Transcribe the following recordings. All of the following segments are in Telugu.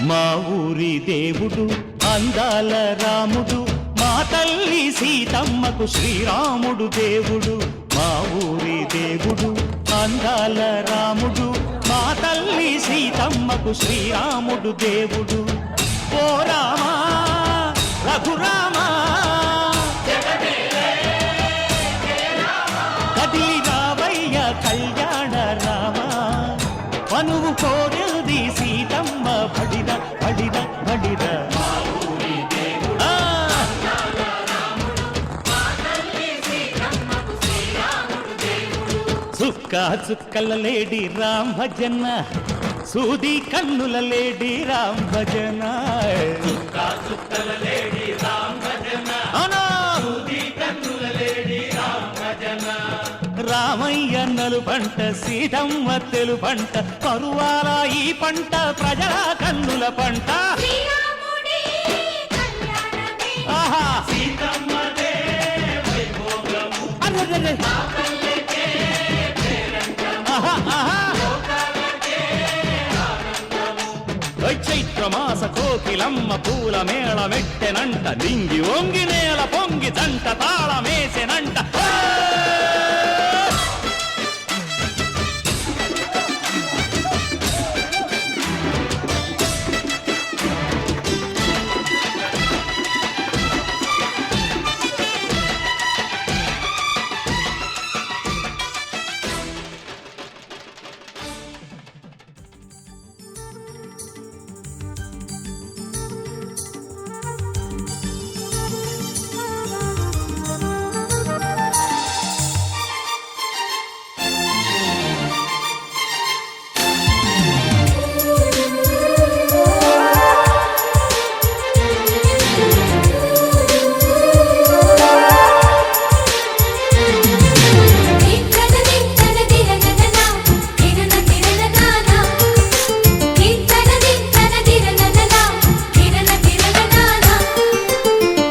మా ఊరి దేవుడు అందాల రాముడు, మా తల్లి సీతమ్మకు శ్రీరాముడు దేవుడు. మా ఊరి దేవుడు అందాల రాముడు, మా తల్లి సీతమ్మకు శ్రీరాముడు దేవుడు. ఓ రామా రఘురామా కదిలి రావయ్య కళ్యాణ రామా, మనువు కోరింది సీతమ్మ బడిద బడిద బడిద. చుక్క చుక్కల లేడి రామ్ భజన, సూది కన్నుల లేడి రామ్ భజన. చుక్క చుక్కల లేడి రామ్ భజన, సూది కన్నుల లేడి రామ్ భజన. రామయ్య నలు పంట సీతమ్మ తెలు పంట, పరువాల ఈ పంట ప్రజల కన్నుల పంట. ఆహా సీతమ్మదే వైభోగము, అరెరెరె చైత్రమాస కోకిలమ్మ పూల మేళ మెట్టెనంట, దింగి ఒంగి నేల పొంగి జంట తాళమేసెనంట.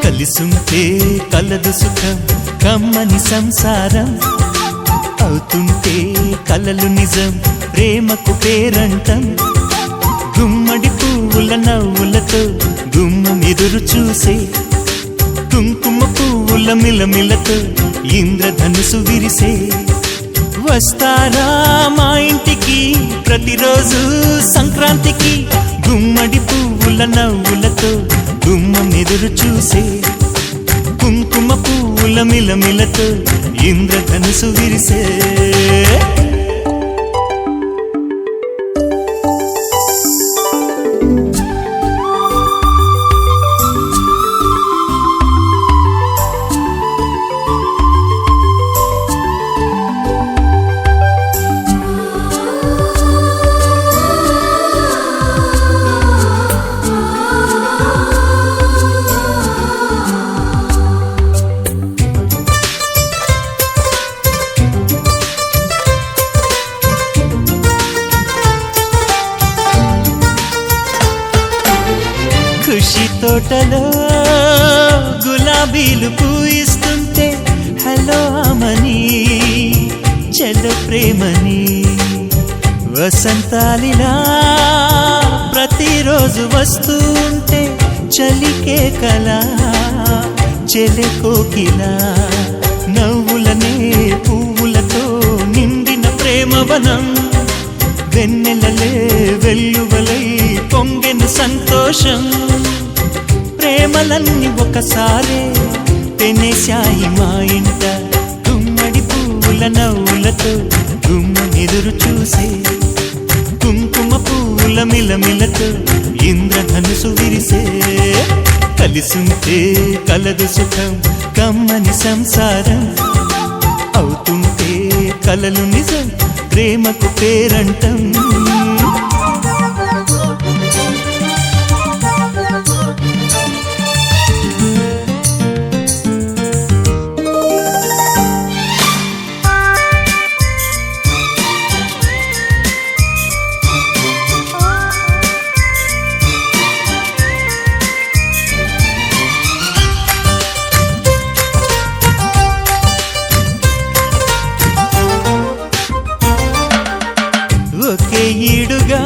కలిసుంటే కలదు సుఖం కమ్మని సంసారం, అవుతుంటే కలలు నిజం ప్రేమకు పేరంటం. గుమ్మడి పువ్వుల నవ్వులతో గుమ్మం ఎదురు చూసే, కుంకుమ పువ్వుల మిలమిలతో ఇంద్రధనుసు విరిసే. వస్తారా మా ఇంటికి ప్రతిరోజు సంక్రాంతికి, గుమ్మడి పువ్వుల నవ్వులతో గుమ్మం ఎదురు చూసే, కుంకుమ పువ్వుల మిలమిలతో ఇంద్రధనుసు విరిసే. ఖుషి తోటలో గులాబీలు పూయిస్తుంటే, హలో అమని చెల్ల ప్రేమని. వసంతాలిలా ప్రతిరోజు వస్తూ ఉంటే, చలికే కలా చెలె కోకిలా. నవ్వులనే పువ్వులతో నిండిన ప్రేమవనం, వెన్నెలలే వెల్లువలై పొంగెను సంతోషం. ప్రేమలన్నీ ఒకసారే పెనేశాయి మా ఇంట, గుమ్మడి పువ్వుల నవ్వులతో గుమ్మనెదురు చూసే, కుంకుమ పువ్వుల మిలమిలతో ఇంద్రధనుసు విరిసే. కలిసుంటే కలదు సుఖం కమ్మని సంసారం, అవుతుంటే కలలు నిజం ప్రేమకు పేరంటం. ఒకే ఈడుగా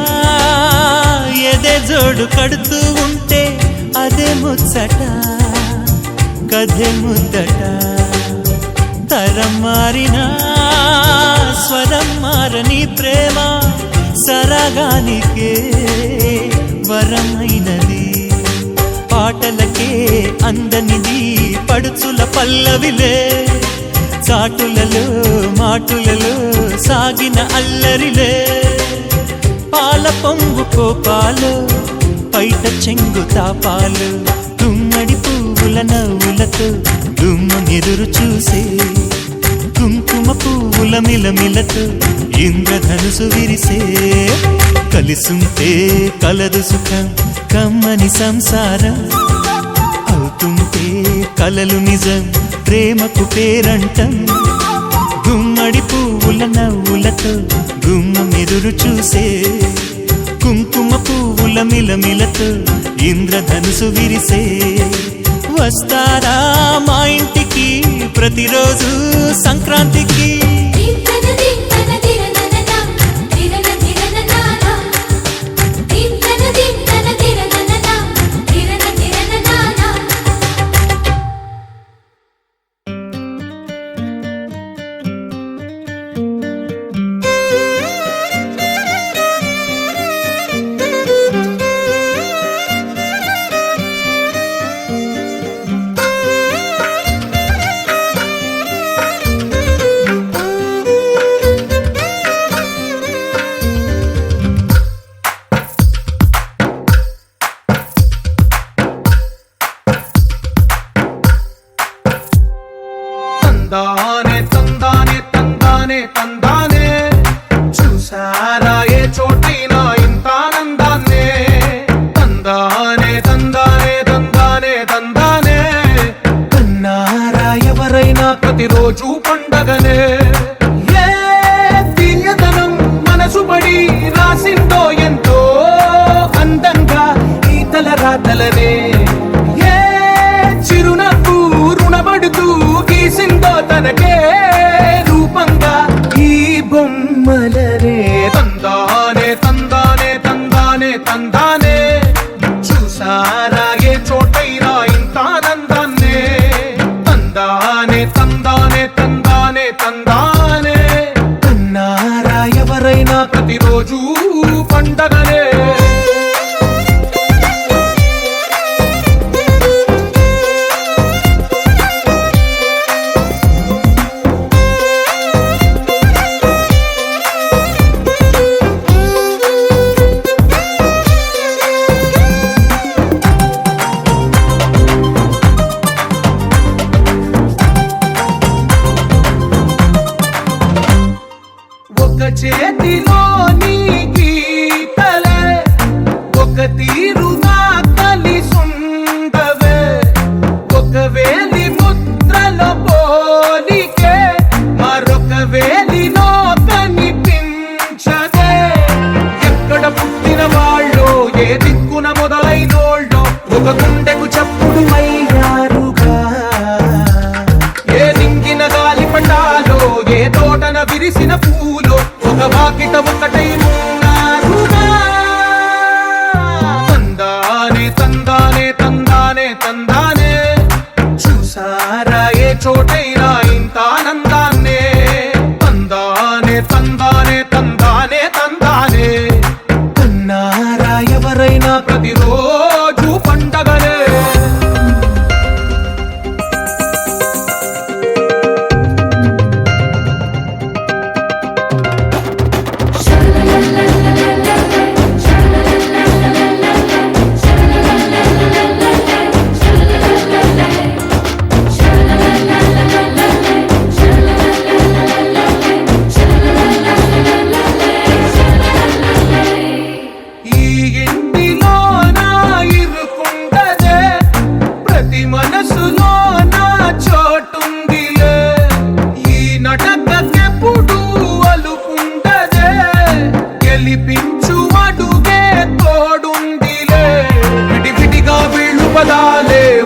ఎదే జోడు కడుతూ ఉంటే అదే ముచ్చట కథే ముద్దట తరం మారినా స్వరం మారని ప్రేమ సరగానికే వరమైనది పాటలకే అందనిది పడుచుల పల్లవిలే చాటులలో మాటులలో సాగిన అల్లరిలే పాల పొంగు కోపాలు పైట చెంగు తాపాలు గుమ్మడి పువ్వుల నవ్వులతో గుమ్మనెదురు చూసే కుంకుమ పువ్వుల మిలమిలతో ఇంద్రధనుసు విరిసే కలిసుంటే కలదు సుఖం కమ్మని సంసారం అవుతుంటే కలలు నిజం ప్రేమకు పేరంటం గుమ్మడి పువ్వుల నవ్వులతో గుమ్మమెదురు చూసే కుంకుమ పువ్వుల మిలమిలతో ఇంద్రధనుసు విరిసే వస్తారా మా ఇంటికి ప్రతిరోజు సంక్రాంతికి తందానే తందానే తందానే తందానే చూసారా ఏ చోటైనా ఇంత ఆనందాన్నే తందానే తందానే తందానే తందానే కన్నారా ఎవరైనా ప్రతిరోజు పండగనే ఏ తీయదనం మనసు పడి రాసిందో ఎంతో అందంగా ఈ తల రాతలనే ఏ చిరునవ్వు రుణపడుతూ గీసిందో తనకే రూపంగా ఈ బొమ్మలనే తందానే తందానే తందానే తందానే చూసారా ఏ చోటైనా ఇంత ఆనందాన్నే తందానే తందానే తందానే తందానే కన్నారా ఎవరైనా ప్రతిరోజు పండగనే చేతిలో నీ గీతలే ఒక తీరుగా కలిసుండవే ఒక వేలి ముద్రలో పోలికే మరొక వేలిలో కనిపించదే ఎక్కడ పుట్టిన వాళ్ళో ఏ దిక్కున మొదలైనోళ్ళో ఒక గుండెకు చప్పుడు అయ్యారుగా ఏ నింగిన గాలి పటాలో ఏ తోటన విరిసిన పూలో ఒక వాకిట ఒకటై ఉన్నారుగా తందానే తందానే తందానే తందానే చూసారా ఏ చోటైనా ఇంత ఆనందాన్నే తందానే తందానే తందానే తందానే కన్నారా ఎవరైనా ప్రతిరోజు పండగనే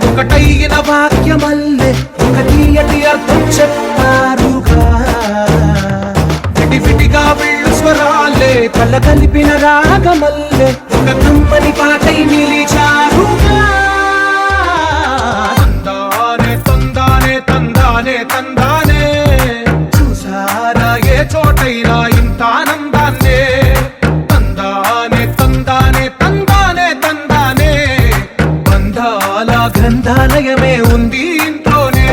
ఒకటైన వాక్యమల్లే ఒక తీయటి అర్థం చెప్పారుగా విడివిడిగా వీళ్ళు స్వరాలే కల కలిపిన రాగమల్లే ఒక కమ్మని పాటై నిలిచారుగా తందానే తందానే తందానే తందానే చూసారా ఏ చోటైనా ఇంత ఆనందాన్నే తందానే తందానే తందానే తందానే బంధాల గ్రంథాలయమే ఉంది ఇంట్లోనే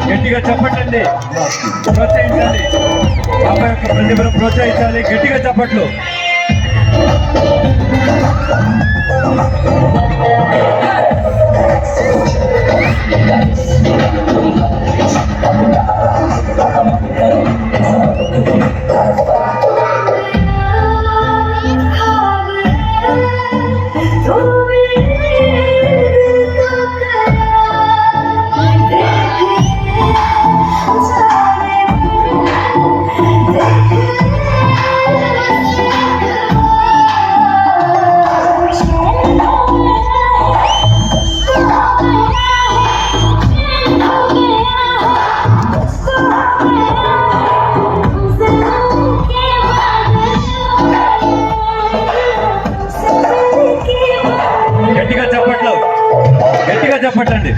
గట్టిగా చెప్పండి, ప్రోత్సహించాలి. అబ్బాయి యొక్క ప్రతిభను ప్రోత్సహించాలి. గట్టిగా చెప్పట్లు. గట్టిగా చెప్పట్లు, గట్టిగా చెప్పండి.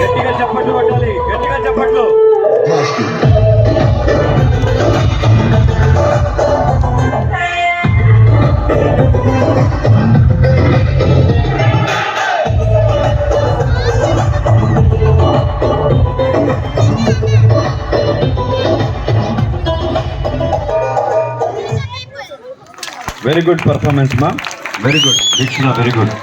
గట్టిగా చెప్పట్లు కొట్టాలి, గట్టిగా చెప్పట్లు. వెరీ గుడ్ పర్ఫార్మెన్స్ మా, వెరీ గుడ్ దీక్షణ, వెరీ గుడ్.